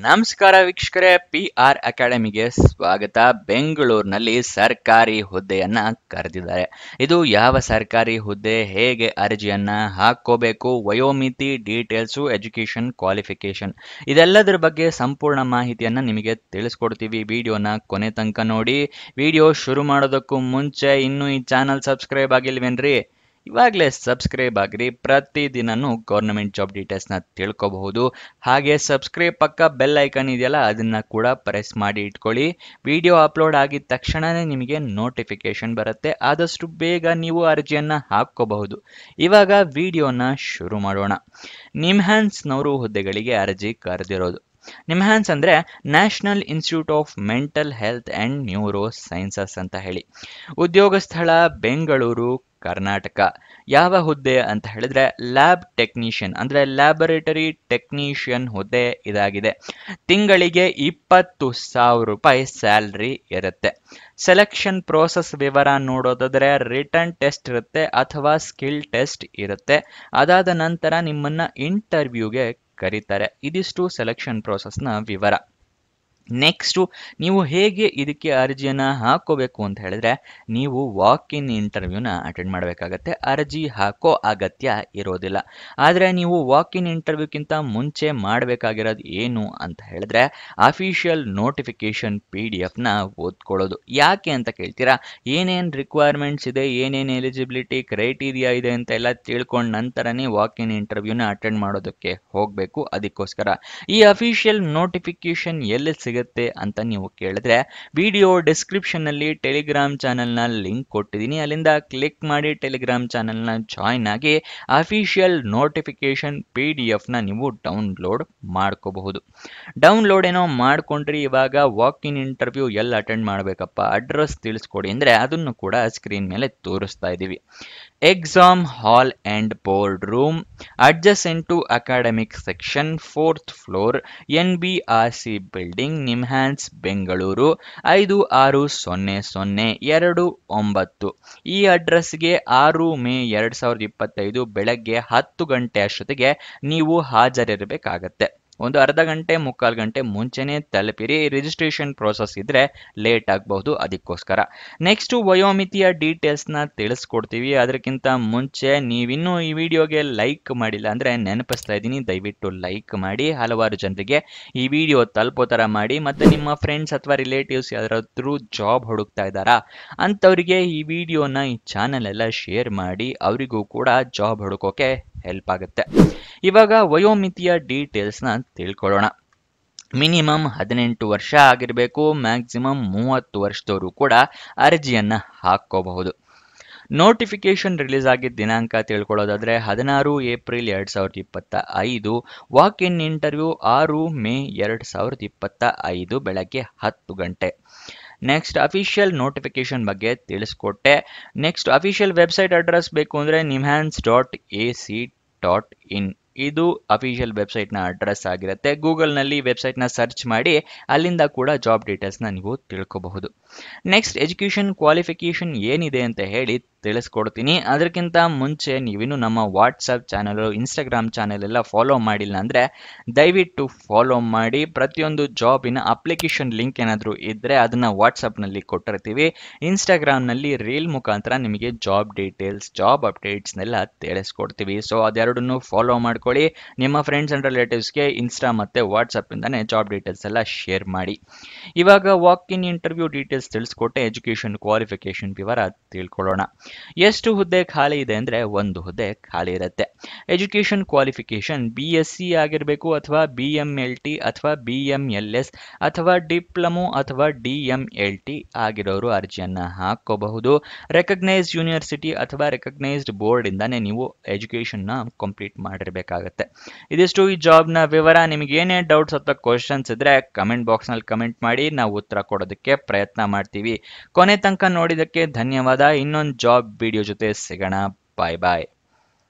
ನಮಸ್ಕಾರ ವೀಕ್ಷಕರೇ, PR ಅಕಾಡೆಮಿಗೆ ಸ್ವಾಗತ. ಬೆಂಗಳೂರಿನಲ್ಲಿ ಸರ್ಕಾರಿ ಹುದ್ದೆಯನ್ನ ಕರೆದಿದ್ದಾರೆ. ಇದು ಯಾವ ಸರ್ಕಾರಿ ಹುದ್ದೆ, ಹೇಗೆ ಅರ್ಜಿಯನ್ನ ಹಾಕೋಬೇಕು, ವಯೋಮಿತಿ, ಡೀಟೇಲ್ಸು, ಎಜುಕೇಶನ್ ಕ್ವಾಲಿಫಿಕೇಶನ್ ಇದೆಲ್ಲದರ ಬಗ್ಗೆ ಸಂಪೂರ್ಣ ಮಾಹಿತಿಯನ್ನ ನಿಮಗೆ ತಿಳಿಸ್ಕೊಡ್ತೀವಿ. ವಿಡಿಯೋನ ಕೊನೆ ತನಕ ನೋಡಿ. ವಿಡಿಯೋ ಶುರು ಮಾಡೋದಕ್ಕೂ ಮುಂಚೆ ಇನ್ನೂ ಈ ಚಾನಲ್ ಸಬ್ಸ್ಕ್ರೈಬ್ ಆಗಿಲ್ವೇನ್ರಿ? ಇವಾಗಲೇ ಸಬ್ಸ್ಕ್ರೈಬ್ ಆಗ್ರಿ. ಪ್ರತಿದಿನನೂ ಗೌರ್ಮೆಂಟ್ ಜಾಬ್ ಡೀಟೇಲ್ಸ್ನ ತಿಳ್ಕೊಬಹುದು. ಹಾಗೆ ಸಬ್ಸ್ಕ್ರೈಬ್ ಪಕ್ಕ ಬೆಲ್ ಐಕನ್ ಇದೆಯಲ್ಲ, ಅದನ್ನ ಕೂಡ ಪ್ರೆಸ್ ಮಾಡಿ ಇಟ್ಕೊಳ್ಳಿ. ವಿಡಿಯೋ ಅಪ್ಲೋಡ್ ಆಗಿದ ತಕ್ಷಣನೇ ನಿಮಗೆ ನೋಟಿಫಿಕೇಶನ್ ಬರುತ್ತೆ. ಆದಷ್ಟು ಬೇಗ ನೀವು ಅರ್ಜಿಯನ್ನ ಹಾಕೋಬಹುದು. ಇವಾಗ ವಿಡಿಯೋನ ಶುರು ಮಾಡೋಣ. ನಿಮ್ಹಾನ್ಸ್ನವರು ಹುದ್ದೆಗಳಿಗೆ ಅರ್ಜಿ ಕರೆದಿರೋದು. ನಿಮ್ಹಾನ್ಸ್ ಅಂದ್ರೆ national institute of mental health and neuro sciences ಅಂತ ಹೇಳಿ. ಉದ್ಯೋಗ ಸ್ಥಳ ಬೆಂಗಳೂರು, ಕರ್ನಾಟಕ. ಯಾವ ಹುದ್ದೆ ಅಂತ ಹೇಳಿದ್ರೆ ಲ್ಯಾಬ್ ಟೆಕ್ನಿಷಿಯನ್ ಅಂದ್ರೆ ಲ್ಯಾಬೊರೇಟರಿ ಟೆಕ್ನಿಷಿಯನ್ ಹುದ್ದೆ ಇದಾಗಿದೆ. ತಿಂಗಳಿಗೆ 20,000 ರೂಪಾಯಿ ಸ್ಯಾಲ್ರಿ ಇರುತ್ತೆ. ಸೆಲೆಕ್ಷನ್ ಪ್ರೋಸೆಸ್ ವಿವರ ನೋಡೋದಾದ್ರೆ ರಿಟರ್ನ್ ಟೆಸ್ಟ್ ಇರುತ್ತೆ ಅಥವಾ ಸ್ಕಿಲ್ ಟೆಸ್ಟ್ ಇರುತ್ತೆ. ಅದಾದ ನಂತರ ನಿಮ್ಮನ್ನ ಇಂಟರ್ವ್ಯೂಗೆ ಕರೀತಾರೆ. ಇದಿಷ್ಟು ಸೆಲೆಕ್ಷನ್ ಪ್ರೋಸೆಸ್ನ ವಿವರ. ನೆಕ್ಸ್ಟು ನೀವು ಹೇಗೆ ಇದಕ್ಕೆ ಅರ್ಜಿಯನ್ನ ಹಾಕೋಬೇಕು ಅಂತ ಹೇಳಿದ್ರೆ ನೀವು ವಾಕ್ ಇನ್ ಇಂಟರ್ವ್ಯೂನ ಅಟೆಂಡ್ ಮಾಡಬೇಕಾಗತ್ತೆ. ಅರ್ಜಿ ಹಾಕೋ ಅಗತ್ಯ ಇರೋದಿಲ್ಲ. ಆದರೆ ನೀವು ವಾಕ್ ಇನ್ ಇಂಟರ್ವ್ಯೂಕ್ಕಿಂತ ಮುಂಚೆ ಮಾಡಬೇಕಾಗಿರೋದು ಏನು ಅಂತ ಹೇಳಿದ್ರೆ ಅಫಿಷಿಯಲ್ ನೋಟಿಫಿಕೇಶನ್ PDF ಓದ್ಕೊಳ್ಳೋದು. ಯಾಕೆ ಅಂತ ಕೇಳ್ತೀರಾ? ಏನೇನು ರಿಕ್ವೈರ್ಮೆಂಟ್ಸ್ ಇದೆ, ಏನೇನು ಎಲಿಜಿಬಿಲಿಟಿ ಕ್ರೈಟೀರಿಯಾ ಇದೆ ಅಂತ ಎಲ್ಲ ತಿಳ್ಕೊಂಡ ನಂತರನೇ ವಾಕ್ ಇನ್ ಇಂಟರ್ವ್ಯೂನ ಅಟೆಂಡ್ ಮಾಡೋದಕ್ಕೆ ಹೋಗಬೇಕು. ಅದಕ್ಕೋಸ್ಕರ ಈ ಅಫಿಷಿಯಲ್ ನೋಟಿಫಿಕೇಶನ್ ಎಲ್ಲಿ ಸಿಗುತ್ತೆ ಅಂತ ನೀವು ಕೇಳಿದ್ರೆ ವಿಡಿಯೋ ಡಿಸ್ಕ್ರಿಪ್ಷನ್ ನಲ್ಲಿ ಟೆಲಿಗ್ರಾಮ್ ಚಾನೆಲ್ ನ ಲಿಂಕ್ ಕೊಟ್ಟಿದ್ದೀನಿ. ಅಲ್ಲಿಂದ ಕ್ಲಿಕ್ ಮಾಡಿ ಟೆಲಿಗ್ರಾಮ್ ಚಾನೆಲ್ ನ ಜಾಯಿನ್ ಆಗಿ ಅಫಿಷಿಯಲ್ ನೋಟಿಫಿಕೇಶನ್ PDF ನೀವು ಡೌನ್ಲೋಡ್ ಮಾಡ್ಕೋಬಹುದು. ಡೌನ್ಲೋಡ್ ಏನೋ ಮಾಡ್ಕೊಂಡ್ರಿ. ಇವಾಗ ವಾಕ್ ಇನ್ ಇಂಟರ್ವ್ಯೂ ಎಲ್ಲಿ ಅಟೆಂಡ್ ಮಾಡಬೇಕಪ್ಪ, ಅಡ್ರೆಸ್ ತಿಳಿಸ್ಕೊಡಿ ಅಂದ್ರೆ ಅದನ್ನು ಕೂಡ ಸ್ಕ್ರೀನ್ ಮೇಲೆ ತೋರಿಸ್ತಾ ಇದ್ದೀವಿ. Exam hall and board room, adjacent to academic section, 4th floor, NBRC building, NIMHANS, Bengaluru 560029. ಈ ಅಡ್ರೆಸ್ಗೆ 6 ಮೇ 2025 ಬೆಳಗ್ಗೆ 10 ಗಂಟೆ ಅಷ್ಟೊತ್ತಿಗೆ ನೀವು ಹಾಜರಿರಬೇಕಾಗತ್ತೆ. ಒಂದು ಅರ್ಧ ಗಂಟೆ ಮುಕ್ಕಾಲು ಗಂಟೆ ಮುಂಚೆನೆ ತಲುಪಿರಿ. ರಿಜಿಸ್ಟ್ರೇಷನ್ ಪ್ರೋಸೆಸ್ ಇದ್ರೆ ಲೇಟ್ ಆಗಬಹುದು, ಅದಕ್ಕೋಸ್ಕರ. ನೆಕ್ಸ್ಟ್ ವಯೋಮಿತಿಯ ಡೀಟೇಲ್ಸ್ನ ತಿಳಿಸ್ಕೊಡ್ತೀವಿ. ಅದಕ್ಕಿಂತ ಮುಂಚೆ ನೀವಿನ್ನೂ ಈ ವಿಡಿಯೋಗೆ ಲೈಕ್ ಮಾಡಿಲ್ಲ ಅಂದ್ರೆ ನೆನಪಿಸ್ತಾ ಇದ್ದೀನಿ, ದಯವಿಟ್ಟು ಲೈಕ್ ಮಾಡಿ. ಹಲವಾರು ಜನರಿಗೆ ಈ ವಿಡಿಯೋ ತಲುಪೋ ಥರ ಮಾಡಿ. ಮತ್ತೆ ನಿಮ್ಮ ಫ್ರೆಂಡ್ಸ್ ಅಥವಾ ರಿಲೇಟಿವ್ಸ್ ಯಾರಾದ್ರೂ ಜಾಬ್ ಹುಡುಕ್ತಾ ಇದ್ದಾರಾ ಅಂಥವರಿಗೆ ಈ ವಿಡಿಯೋನ, ಈ ಚಾನೆಲ್ ಎಲ್ಲ ಶೇರ್ ಮಾಡಿ. ಅವರಿಗೂ ಕೂಡ ಜಾಬ್ ಹುಡುಕೋಕೆ ಹೆಲ್ಪ್ ಆಗುತ್ತೆ. ಇವಾಗ ವಯೋಮಿತಿಯ ಡೀಟೇಲ್ಸ್ನ ತಿಳ್ಕೊಳ್ಳೋಣ. ಮಿನಿಮಮ್ 18 ವರ್ಷ ಆಗಿರಬೇಕು. ಮ್ಯಾಕ್ಸಿಮಮ್ 30 ವರ್ಷದವರು ಕೂಡ ಅರ್ಜಿಯನ್ನ ಹಾಕೋಬಹುದು. ನೋಟಿಫಿಕೇಶನ್ ರಿಲೀಸ್ ಆಗಿದ್ದ ದಿನಾಂಕ ತಿಳ್ಕೊಳ್ಳೋದಾದ್ರೆ 16 April 2025. Walk in interview 6 May 2025 ಬೆಳಗ್ಗೆ 10 ಗಂಟೆ. ನೆಕ್ಸ್ಟ್ ಅಫಿಷಿಯಲ್ ನೋಟಿಫಿಕೇಶನ್ ಬಗ್ಗೆ ತಿಳಿಸ್ಕೊಟ್ಟೆ. ನೆಕ್ಸ್ಟ್ ಅಫಿಷಿಯಲ್ ವೆಬ್ಸೈಟ್ ಅಡ್ರೆಸ್ ಬೇಕು ಅಂದರೆ nimhans.ac.in. ಇದು ಅಫಿಷಿಯಲ್ ವೆಬ್ಸೈಟ್ನ ಅಡ್ರೆಸ್ ಆಗಿರುತ್ತೆ. ಗೂಗಲ್ನಲ್ಲಿ ವೆಬ್ಸೈಟ್ನ ಸರ್ಚ್ ಮಾಡಿ ಅಲ್ಲಿಂದ ಕೂಡ ಜಾಬ್ ಡೀಟೇಲ್ಸ್ನ ನೀವು ತಿಳ್ಕೋಬಹುದು. ನೆಕ್ಸ್ಟ್ ಎಜುಕೇಷನ್ ಕ್ವಾಲಿಫಿಕೇಷನ್ ಏನಿದೆ ಅಂತ ಹೇಳಿ ತಿಳಿಸ್ಕೊಡ್ತೀನಿ. ಅದಕ್ಕಿಂತ ಮುಂಚೆ ನೀವಿನ್ನು ನಮ್ಮ ವಾಟ್ಸಪ್ ಚಾನಲ್, ಇನ್ಸ್ಟಾಗ್ರಾಮ್ ಚಾನೆಲ್ ಎಲ್ಲ ಫಾಲೋ ಮಾಡಿಲ್ಲ ಅಂದರೆ ದಯವಿಟ್ಟು ಫಾಲೋ ಮಾಡಿ. ಪ್ರತಿಯೊಂದು ಜಾಬಿನ ಅಪ್ಲಿಕೇಶನ್ ಲಿಂಕ್ ಏನಾದರೂ ಇದ್ದರೆ ಅದನ್ನು ವಾಟ್ಸಪ್ನಲ್ಲಿ ಕೊಟ್ಟಿರ್ತೀವಿ. ಇನ್ಸ್ಟಾಗ್ರಾಮ್ನಲ್ಲಿ ರೀಲ್ ಮುಖಾಂತರ ನಿಮಗೆ ಜಾಬ್ ಡೀಟೇಲ್ಸ್, ಜಾಬ್ ಅಪ್ಡೇಟ್ಸ್ನೆಲ್ಲ ತಿಳಿಸ್ಕೊಡ್ತೀವಿ. ಸೊ ಅದೆರಡನ್ನು ಫಾಲೋ ಮಾಡ್ಕೊಳ್ಳಿ. ನಿಮ್ಮ ಫ್ರೆಂಡ್ಸ್ ಅಂಡ್ ರಿಲೇಟಿವ್ಸ್ಗೆ ಇನ್ಸ್ಟಾ ಮತ್ತು ವಾಟ್ಸಪ್ಪಿಂದನೇ ಜಾಬ್ ಡೀಟೇಲ್ಸ್ ಎಲ್ಲ ಶೇರ್ ಮಾಡಿ. ಇವಾಗ ವಾಕ್ ಇನ್ ಇಂಟರ್ವ್ಯೂ ಡೀಟೇಲ್ಸ್ ತಿಳಿಸ್ಕೊಟ್ಟೆ. ಎಜುಕೇಷನ್ ಕ್ವಾಲಿಫಿಕೇಷನ್ ವಿವರ ತಿಳ್ಕೊಳ್ಳೋಣ. ಎಷ್ಟು ಹುದ್ದೆ ಖಾಲಿ ಇದೆ ಅಂದರೆ ಒಂದು ಹುದ್ದೆ ಖಾಲಿ ಇರುತ್ತೆ. ಎಜುಕೇಷನ್ ಕ್ವಾಲಿಫಿಕೇಷನ್ BSc ಆಗಿರಬೇಕು ಅಥವಾ BMLT ಅಥವಾ BMLS ಅಥವಾ ಡಿಪ್ಲೊಮೊ ಅಥವಾ DMLT ಆಗಿರೋರು ಅರ್ಜಿಯನ್ನ ಹಾಕೋಬಹುದು. ರೆಕಗ್ನೈಸ್ಡ್ ಯೂನಿವರ್ಸಿಟಿ ಅಥವಾ ರೆಕಗ್ನೈಸ್ಡ್ ಬೋರ್ಡ್ ಇಂದಾನೆ ನೀವು ಎಜುಕೇಷನ್ನ ಕಂಪ್ಲೀಟ್ ಮಾಡಿರಬೇಕಾಗತ್ತೆ. ಇದಿಷ್ಟು ಈ ಜಾಬ್ನ ವಿವರ. ನಿಮಗೆ ಏನೇ ಡೌಟ್ಸ್ ಅಥವಾ ಕ್ವಶನ್ಸ್ ಇದ್ರೆ ಕಮೆಂಟ್ ಬಾಕ್ಸ್ನಲ್ಲಿ ಕಮೆಂಟ್ ಮಾಡಿ, ನಾವು ಉತ್ತರ ಕೊಡೋದಕ್ಕೆ ಪ್ರಯತ್ನ ಮಾಡ್ತೀವಿ. ಕೊನೆ ತನಕ ನೋಡಿದಕ್ಕೆ ಧನ್ಯವಾದ. ಇನ್ನೊಂದು ಜಾಬ್ ವಿಡಿಯೋ ಜೊತೆ ಸಿಗೋಣ. ಬಾಯ್ ಬಾಯ್.